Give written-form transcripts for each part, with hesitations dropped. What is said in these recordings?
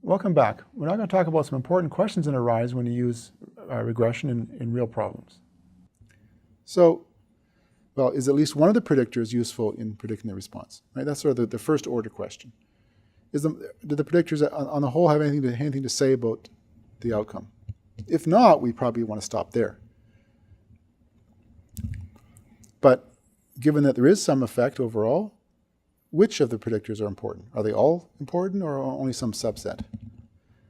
Welcome back. We're now going to talk about some important questions that arise when you use regression in real problems. So, well, is at least one of the predictors useful in predicting the response? Right? That's sort of the first order question. Do the predictors on the whole have anything to say about the outcome? If not, we probably want to stop there. But given that there is some effect overall, which of the predictors are important? Are they all important or only some subset?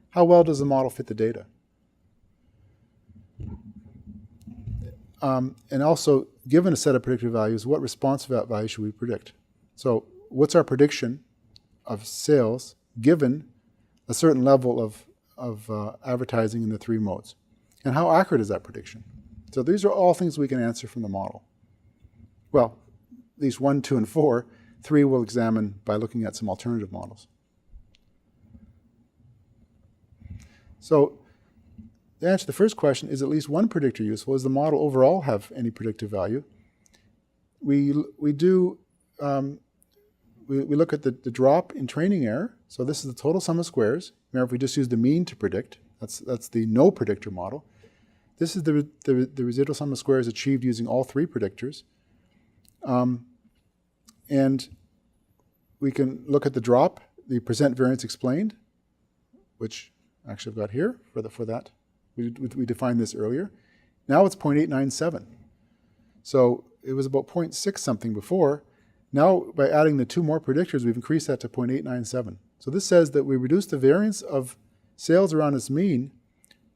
How well does the model fit the data? And also, given a set of predictive values, what response value should we predict? So what's our prediction of sales given a certain level of advertising in the three modes? And how accurate is that prediction? So these are all things we can answer from the model. Well, at least 1, 2, and 4. 3 we'll examine by looking at some alternative models. So to answer the first question, is at least one predictor useful? Does the model overall have any predictive value? We look at the drop in training error. So this is the total sum of squares. Remember, if we just use the mean to predict, that's the no predictor model. This is the residual sum of squares achieved using all 3 predictors. And we can look at the drop, the percent variance explained, which actually I've got here for that. We defined this earlier. Now it's 0.897. So it was about 0.6 something before. Now by adding the 2 more predictors, we've increased that to 0.897. So this says that we reduced the variance of sales around its mean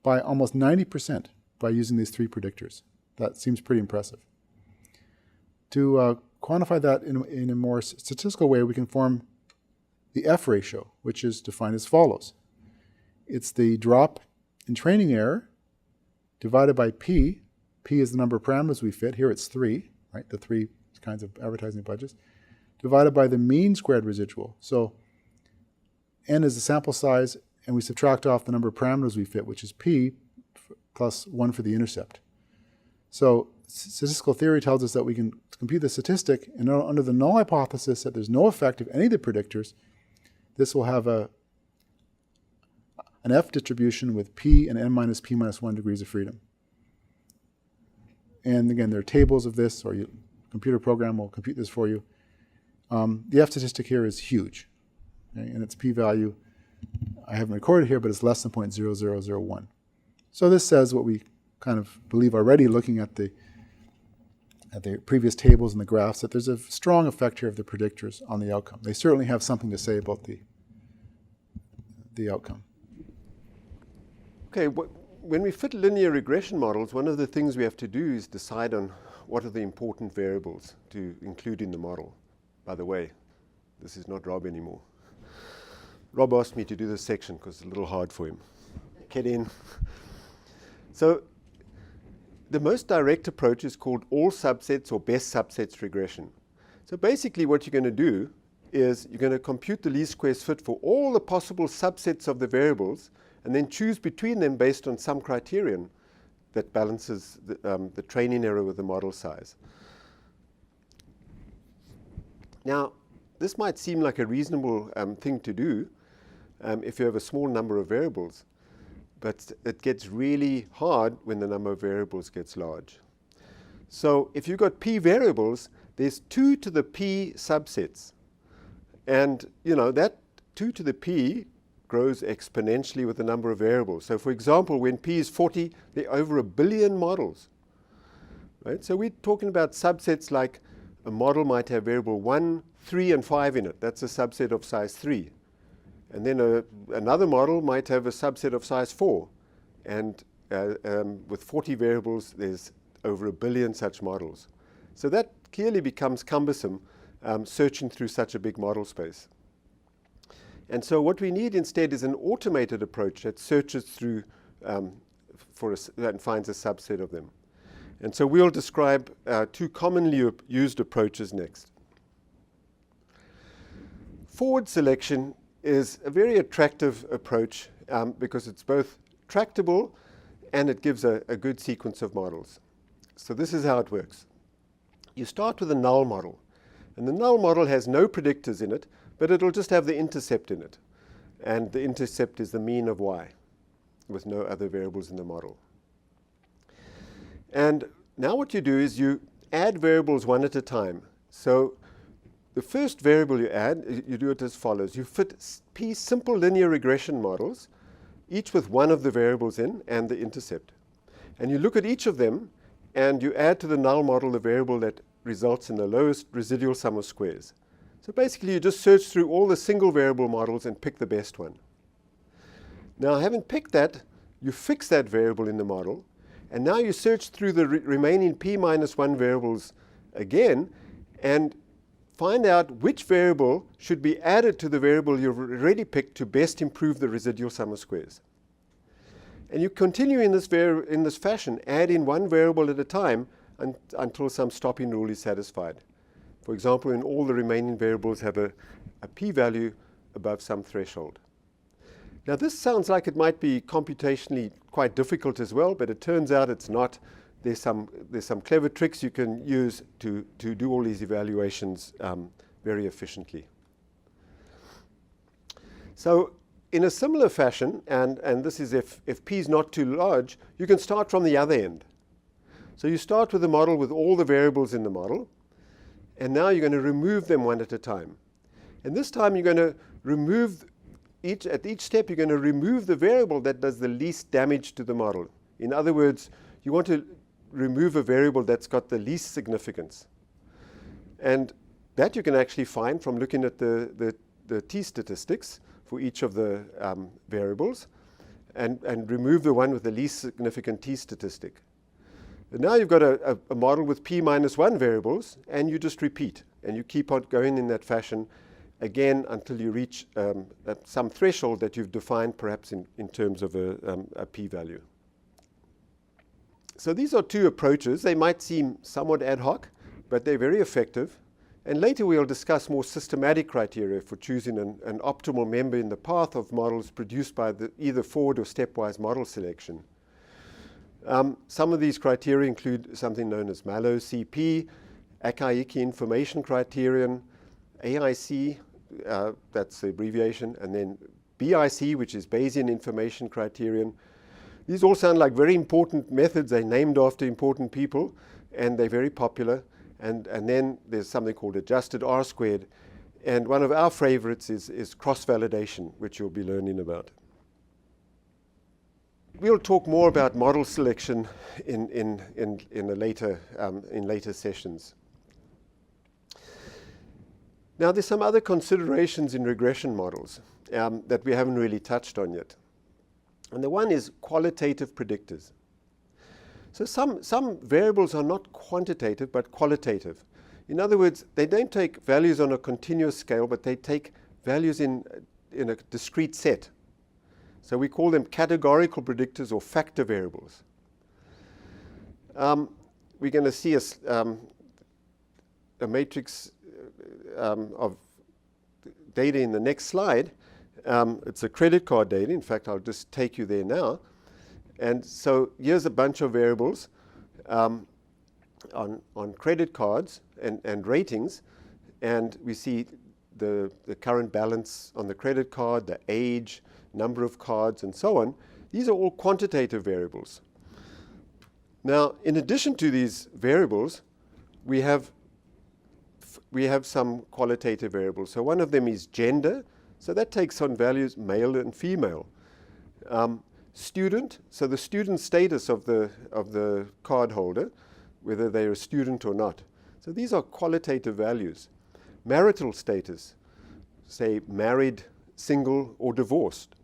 by almost 90% by using these 3 predictors. That seems pretty impressive. To quantify that in a more statistical way, we can form the F ratio, which is defined as follows. It's the drop in training error divided by P. P is the number of parameters we fit. Here it's 3, right? The 3 kinds of advertising budgets. Divided by the mean squared residual. So N is the sample size, and we subtract off the number of parameters we fit, which is P, plus 1 for the intercept. So statistical theory tells us that we can compute the statistic, and under the null hypothesis that there's no effect of any of the predictors, this will have an F distribution with P and N minus P minus 1 degrees of freedom. And again, there are tables of this, or your computer program will compute this for you. The F statistic here is huge, okay? And its p-value, I haven't recorded here, but it's less than 0.0001. So this says what we kind of believe already looking at the previous tables and the graphs, that there's a strong effect here of the predictors on the outcome. They certainly have something to say about the outcome. Okay, when we fit linear regression models, one of the things we have to do is decide on what are the important variables to include in the model. By the way, this is not Rob anymore. Rob asked me to do this section because it's a little hard for him. Get in. So the most direct approach is called all subsets or best subsets regression. So basically what you're going to do is you're going to compute the least squares fit for all the possible subsets of the variables and then choose between them based on some criterion that balances the training error with the model size. Now, this might seem like a reasonable thing to do if you have a small number of variables. But it gets really hard when the number of variables gets large. So if you've got p variables, there's 2 to the p subsets. And that 2 to the p grows exponentially with the number of variables. So for example, when p is 40, there are over 1 billion models. Right? So we're talking about subsets like a model might have variable 1, 3, and 5 in it. That's a subset of size 3. And then another model might have a subset of size 4. And with 40 variables, there's over 1 billion such models. So that clearly becomes cumbersome searching through such a big model space. And so what we need instead is an automated approach that searches through and finds a subset of them. And so we'll describe 2 commonly used approaches next. Forward selection is a very attractive approach because it's both tractable and it gives a good sequence of models. So this is how it works. You start with a null model, and the null model has no predictors in it, but it'll just have the intercept in it. and the intercept is the mean of y, with no other variables in the model. And now what you do is you add variables one at a time. So the first variable you add, you do it as follows. You fit p simple linear regression models, each with one of the variables in and the intercept. And you look at each of them, and you add to the null model the variable that results in the lowest residual sum of squares. So basically, you just search through all the single variable models and pick the best one. Now, having picked that, you fix that variable in the model, and now you search through the remaining p minus 1 variables again, and find out which variable should be added to the variable you've already picked to best improve the residual sum of squares. And you continue in this fashion, add in one variable at a time until some stopping rule is satisfied. For example, when all the remaining variables have a p-value above some threshold. Now this sounds like it might be computationally quite difficult as well, but it turns out it's not. There's some clever tricks you can use to do all these evaluations very efficiently. So in a similar fashion, and this is if p is not too large, you can start from the other end. So you start with a model with all the variables in the model, and now you're going to remove them one at a time. And this time you're going to remove at each step, you're going to remove the variable that does the least damage to the model. In other words, you want to remove a variable that's got the least significance. And that you can actually find from looking at the t-statistics for each of the variables and remove the one with the least significant t-statistic. And now you've got a model with p minus 1 variables, and you just repeat. And you keep on going in that fashion again until you reach some threshold that you've defined perhaps in terms of a p-value. So these are two approaches. They might seem somewhat ad hoc, but they're very effective. And later we'll discuss more systematic criteria for choosing an optimal member in the path of models produced by either forward or stepwise model selection. Some of these criteria include something known as Mallow-CP, Akaike Information Criterion, AIC, that's the abbreviation, and then BIC, which is Bayesian Information Criterion. These all sound like very important methods. They're named after important people, and they're very popular. And then there's something called adjusted R-squared. And one of our favorites is cross-validation, which you'll be learning about. We'll talk more about model selection in later sessions. Now, there's some other considerations in regression models that we haven't really touched on yet. And the one is qualitative predictors. So some variables are not quantitative, but qualitative. In other words, they don't take values on a continuous scale, but they take values in a discrete set. So we call them categorical predictors or factor variables. We're going to see a matrix of data in the next slide. It's a credit card data. In fact, I'll just take you there now. And so here's a bunch of variables on credit cards and ratings. And we see the current balance on the credit card, the age, number of cards, and so on. These are all quantitative variables. Now, in addition to these variables, we have some qualitative variables. So one of them is gender. So that takes on values male and female. Student, so the student status of the card holder, whether they're a student or not. So these are qualitative values. Marital status, say married, single, or divorced.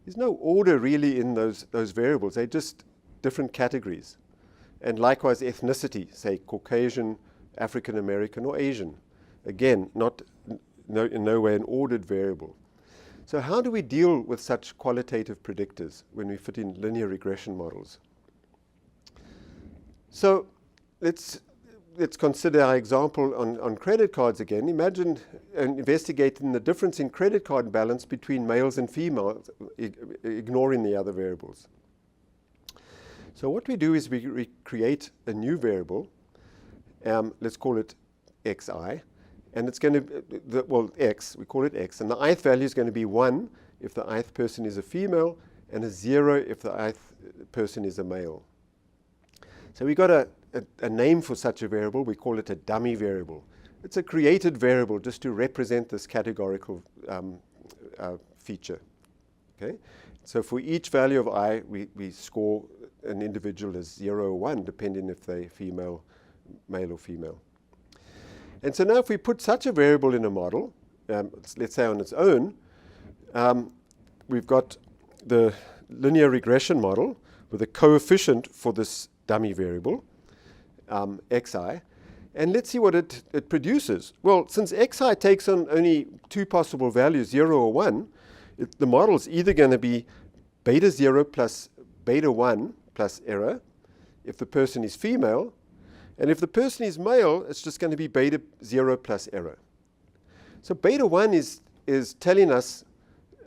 There's no order really in those variables. They're just different categories. And likewise ethnicity, say Caucasian, African American, or Asian. Again, in no way an ordered variable. So how do we deal with such qualitative predictors when we fit in linear regression models? So let's consider our example on credit cards again. Imagine investigating the difference in credit card balance between males and females, ignoring the other variables. So what we do is we create a new variable. Let's call it xi. And it's going to, x, we call it x, and the ith value is going to be 1, if the ith person is a female, and a 0 if the ith person is a male. So we got a name for such a variable. We call it a dummy variable. It's a created variable just to represent this categorical feature. Okay? So for each value of I, we score an individual as 0 or 1, depending if they're female, male or female. And so now if we put such a variable in a model, let's say on its own, we've got the linear regression model with a coefficient for this dummy variable, xi, and let's see what it produces. Well, since xi takes on only two possible values, 0 or 1, the model is either going to be beta 0 plus beta 1 plus error if the person is female, and if the person is male, it's just going to be beta 0 plus error. So beta 1 is telling us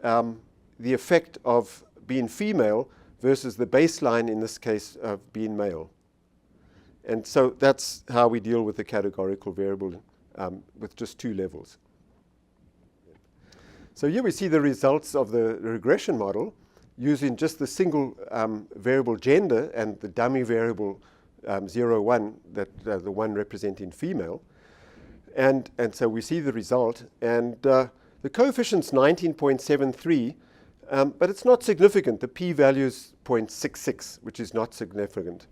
the effect of being female versus the baseline, in this case, of being male. And so that's how we deal with the categorical variable with just two levels. So here we see the results of the regression model using just the single variable gender and the dummy variable 0, 1, the one representing female. And so we see the result. And the coefficient's 19.73, but it's not significant. The p-value is 0.66, which is not significant.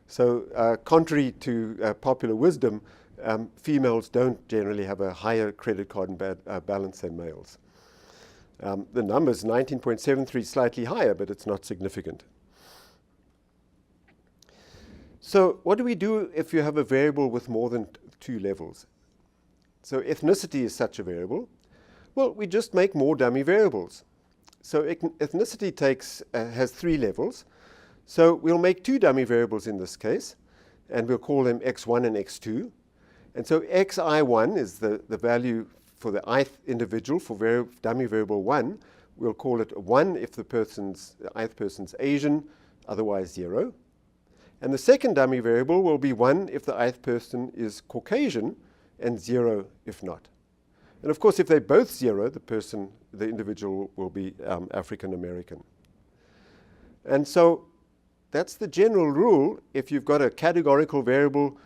So contrary to popular wisdom, females don't generally have a higher credit card balance than males. The number's 19.73, slightly higher, but it's not significant. So what do we do if you have a variable with more than two levels? So ethnicity is such a variable. Well, we just make more dummy variables. So ethnicity has three levels. So we'll make two dummy variables in this case, and we'll call them x1 and x2. And so xi1 is the value for the ith individual for dummy variable 1. We'll call it 1 if the ith person's Asian, otherwise 0. And the second dummy variable will be 1 if the ith person is Caucasian, and 0 if not. And of course, if they're both 0, the individual will be African American. And so that's the general rule. If you've got a categorical variable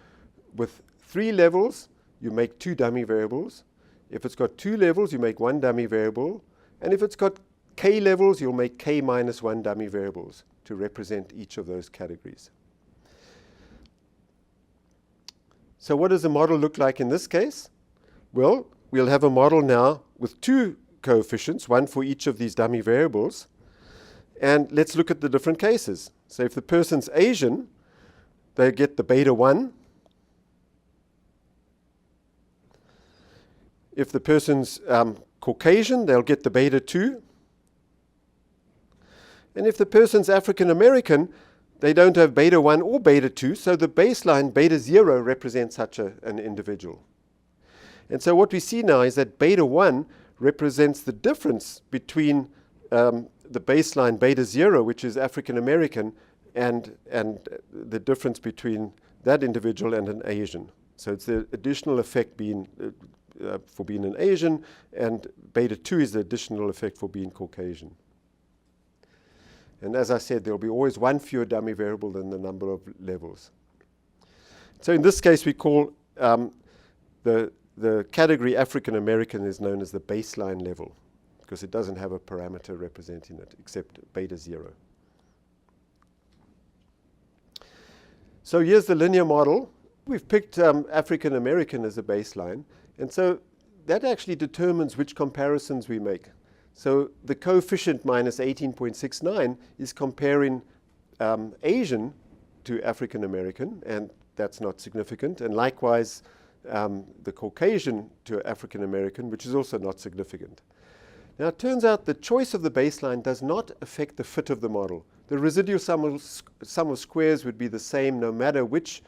with 3 levels, you make 2 dummy variables. If it's got 2 levels, you make 1 dummy variable. And if it's got k levels, you'll make k minus 1 dummy variables to represent each of those categories. So what does the model look like in this case? Well, we'll have a model now with 2 coefficients, 1 for each of these dummy variables. And let's look at the different cases. So if the person's Asian, they get the beta 1. If the person's Caucasian, they'll get the beta 2. And if the person's African American, they don't have beta 1 or beta 2, so the baseline beta 0 represents such an individual. And so what we see now is that beta 1 represents the difference between the baseline beta 0, which is African American, and the difference between that individual and an Asian. So it's the additional effect being for being an Asian, and beta 2 is the additional effect for being Caucasian. And as I said, there will be always 1 fewer dummy variable than the number of levels. So in this case, we call the category African American is known as the baseline level, because it doesn't have a parameter representing it except beta 0. So here's the linear model. We've picked African American as a baseline, and so that actually determines which comparisons we make. So the coefficient minus 18.69 is comparing Asian to African American, and that's not significant. And likewise, the Caucasian to African American, which is also not significant. Now, it turns out the choice of the baseline does not affect the fit of the model. The residual sum of squares would be the same no matter which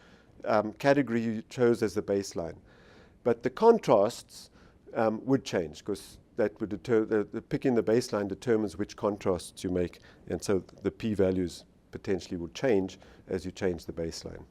category you chose as the baseline. But the contrasts would change, because that would picking the baseline determines which contrasts you make, and so the p-values potentially will change as you change the baseline.